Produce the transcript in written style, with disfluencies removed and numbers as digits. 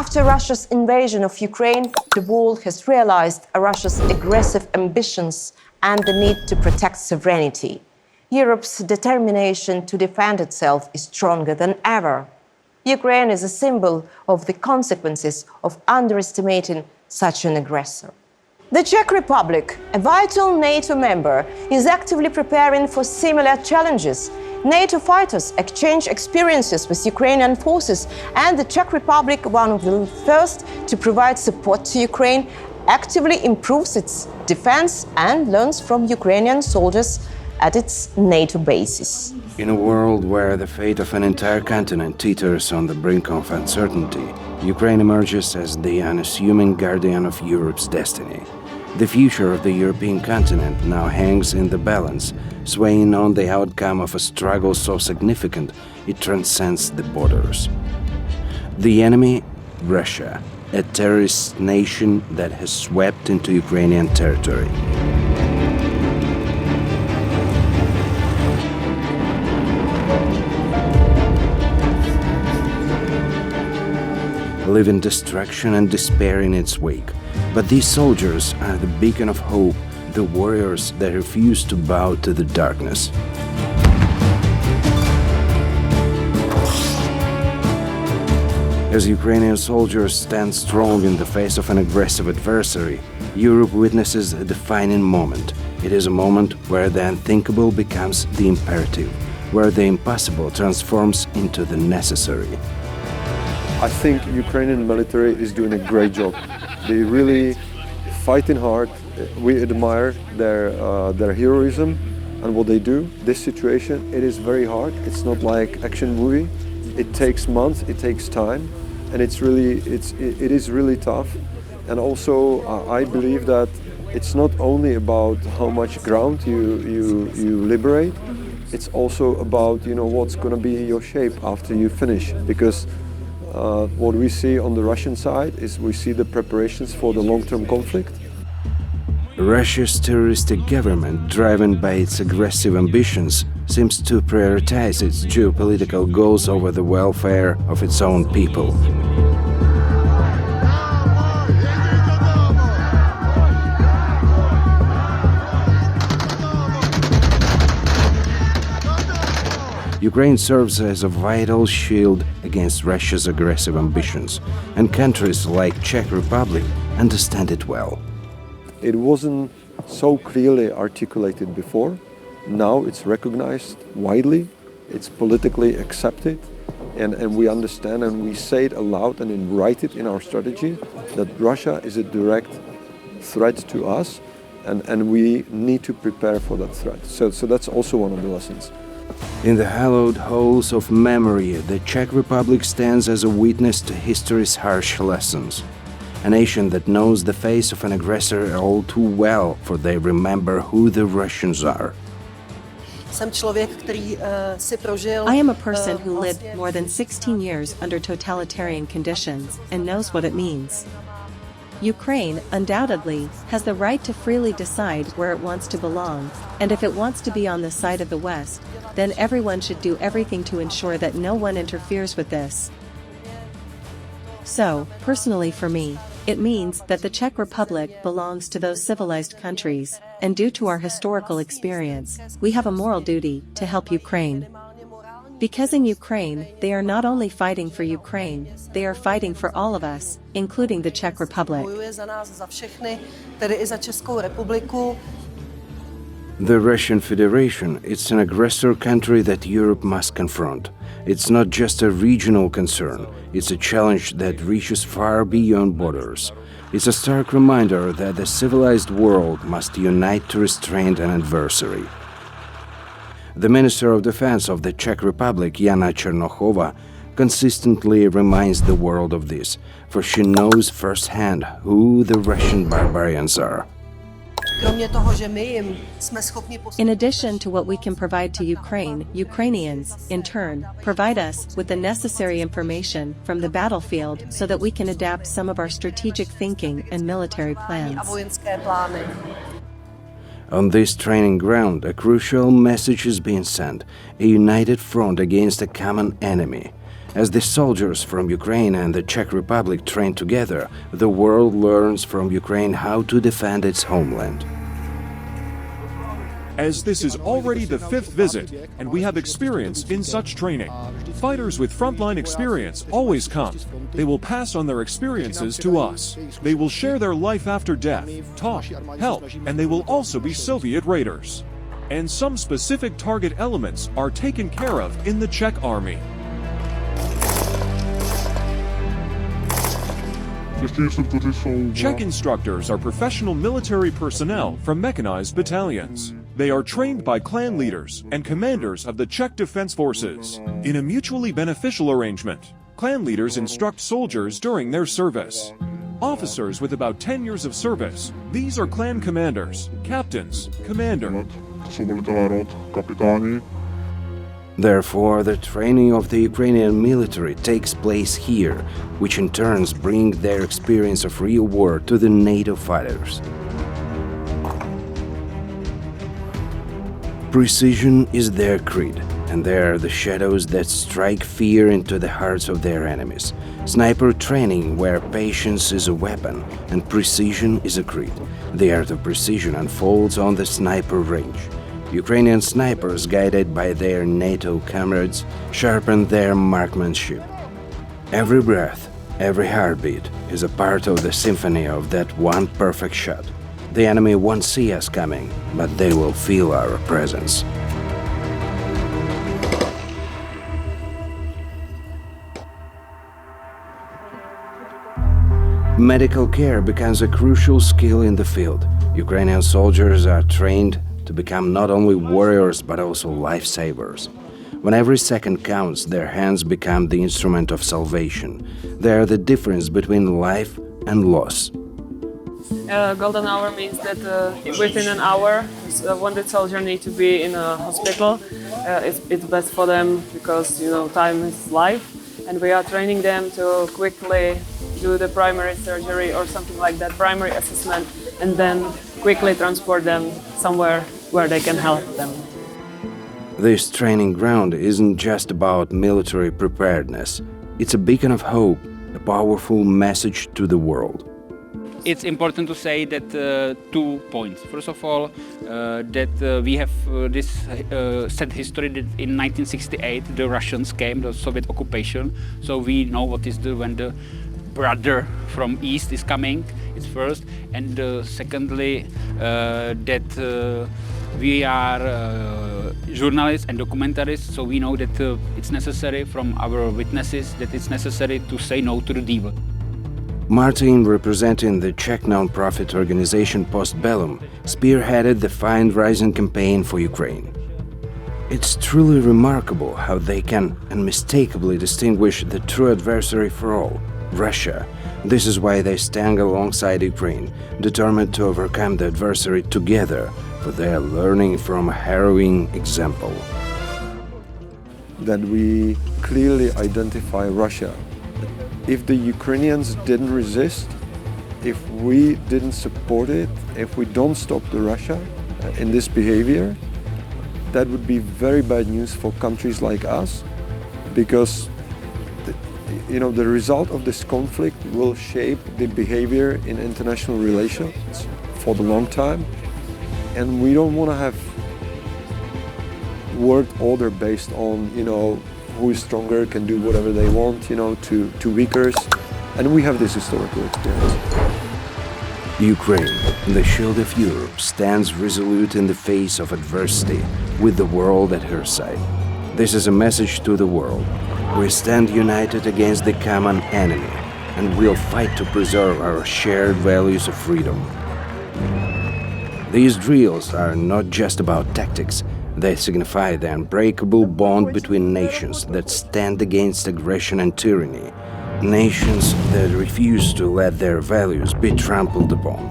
After Russia's invasion of Ukraine, the world has realized Russia's aggressive ambitions and the need to protect sovereignty. Europe's determination to defend itself is stronger than ever. Ukraine is a symbol of the consequences of underestimating such an aggressor. The Czech Republic, a vital NATO member, is actively preparing for similar challenges. NATO fighters exchange experiences with Ukrainian forces, and the Czech Republic, one of the first to provide support to Ukraine, actively improves its defense and learns from Ukrainian soldiers at its NATO bases. In a world where the fate of an entire continent teeters on the brink of uncertainty, Ukraine emerges as the unassuming guardian of Europe's destiny. The future of the European continent now hangs in the balance, swaying on the outcome of a struggle so significant it transcends the borders. The enemy, Russia, a terrorist nation that has swept into Ukrainian territory. Leaving destruction and despair in its wake. But these soldiers are the beacon of hope, the warriors that refuse to bow to the darkness. As Ukrainian soldiers stand strong in the face of an aggressive adversary, Europe witnesses a defining moment. It is a moment where the unthinkable becomes the imperative, where the impossible transforms into the necessary. I think Ukrainian military is doing a great job. They really fighting hard. We admire their heroism and what they do. This situation, it is very hard. It's not like action movie. It takes months, it takes time, and it is really tough. And also, I believe that it's not only about how much ground you liberate. It's also about what's going to be your shape after you finish, because what we see on the Russian side is we see the preparations for the long-term conflict. Russia's terroristic government, driven by its aggressive ambitions, seems to prioritize its geopolitical goals over the welfare of its own people. Ukraine serves as a vital shield against Russia's aggressive ambitions, and countries like Czech Republic understand it well. It wasn't so clearly articulated before. Now it's recognized widely, it's politically accepted, and we understand and we say it aloud and write it in our strategy that Russia is a direct threat to us, and we need to prepare for that threat. So that's also one of the lessons. In the hallowed halls of memory, the Czech Republic stands as a witness to history's harsh lessons. A nation that knows the face of an aggressor all too well, for they remember who the Russians are. I am a person who lived more than 16 years under totalitarian conditions and knows what it means. Ukraine, undoubtedly, has the right to freely decide where it wants to belong, and if it wants to be on the side of the West, then everyone should do everything to ensure that no one interferes with this. So, personally for me, it means that the Czech Republic belongs to those civilized countries, and due to our historical experience, we have a moral duty to help Ukraine. Because in Ukraine, they are not only fighting for Ukraine, they are fighting for all of us, including the Czech Republic. The Russian Federation, it's an aggressor country that Europe must confront. It's not just a regional concern, it's a challenge that reaches far beyond borders. It's a stark reminder that the civilized world must unite to restrain an adversary. The Minister of Defense of the Czech Republic, Jana Černochová, consistently reminds the world of this, for she knows firsthand who the Russian barbarians are. In addition to what we can provide to Ukraine, Ukrainians, in turn, provide us with the necessary information from the battlefield so that we can adapt some of our strategic thinking and military plans. On this training ground, a crucial message is being sent, a united front against a common enemy. As the soldiers from Ukraine and the Czech Republic train together, the world learns from Ukraine how to defend its homeland. As this is already the 5th visit, and we have experience in such training. Fighters with frontline experience always come. They will pass on their experiences to us. They will share their life after death, talk, help, and they will also be Soviet raiders. And some specific target elements are taken care of in the Czech army. Czech instructors are professional military personnel from mechanized battalions. They are trained by clan leaders and commanders of the Czech Defense Forces. In a mutually beneficial arrangement, clan leaders instruct soldiers during their service. Officers with about 10 years of service, these are clan commanders, captains, commander. Therefore, the training of the Ukrainian military takes place here, which in turn brings their experience of real war to the NATO fighters. Precision is their creed, and they are the shadows that strike fear into the hearts of their enemies. Sniper training, where patience is a weapon and precision is a creed. The art of precision unfolds on the sniper range. Ukrainian snipers, guided by their NATO comrades, sharpen their marksmanship. Every breath, every heartbeat is a part of the symphony of that one perfect shot. The enemy won't see us coming, but they will feel our presence. Medical care becomes a crucial skill in the field. Ukrainian soldiers are trained to become not only warriors but also lifesavers. When every second counts, their hands become the instrument of salvation. They are the difference between life and loss. Golden hour means that within an hour, a wounded soldier needs to be in a hospital. It's best for them because time is life, and we are training them to quickly do the primary surgery or something like that, primary assessment, and then quickly transport them somewhere where they can help them. This training ground isn't just about military preparedness. It's a beacon of hope, a powerful message to the world. It's important to say that 2 points. First of all, that we have this sad history that in 1968 the Russians came, the Soviet occupation. So we know what is when the brother from East is coming. It's first, and secondly that we are journalists and documentarists. So we know that it's necessary from our witnesses that it's necessary to say no to the devil. Martin, representing the Czech non-profit organization Postbellum, spearheaded the Find Rising campaign for Ukraine. It's truly remarkable how they can unmistakably distinguish the true adversary for all, Russia. This is why they stand alongside Ukraine, determined to overcome the adversary together, for they are learning from a harrowing example. That we clearly identify Russia. If the Ukrainians didn't resist, if we didn't support it, if we don't stop the Russia in this behavior, that would be very bad news for countries like us, because the result of this conflict will shape the behavior in international relations for the long time, and we don't want to have world order based on who is stronger can do whatever they want, to weakers, and we have this historical experience. Ukraine, the shield of Europe, stands resolute in the face of adversity, with the world at her side. This is a message to the world. We stand united against the common enemy, and we'll fight to preserve our shared values of freedom. These drills are not just about tactics. They signify the unbreakable bond between nations that stand against aggression and tyranny, nations that refuse to let their values be trampled upon.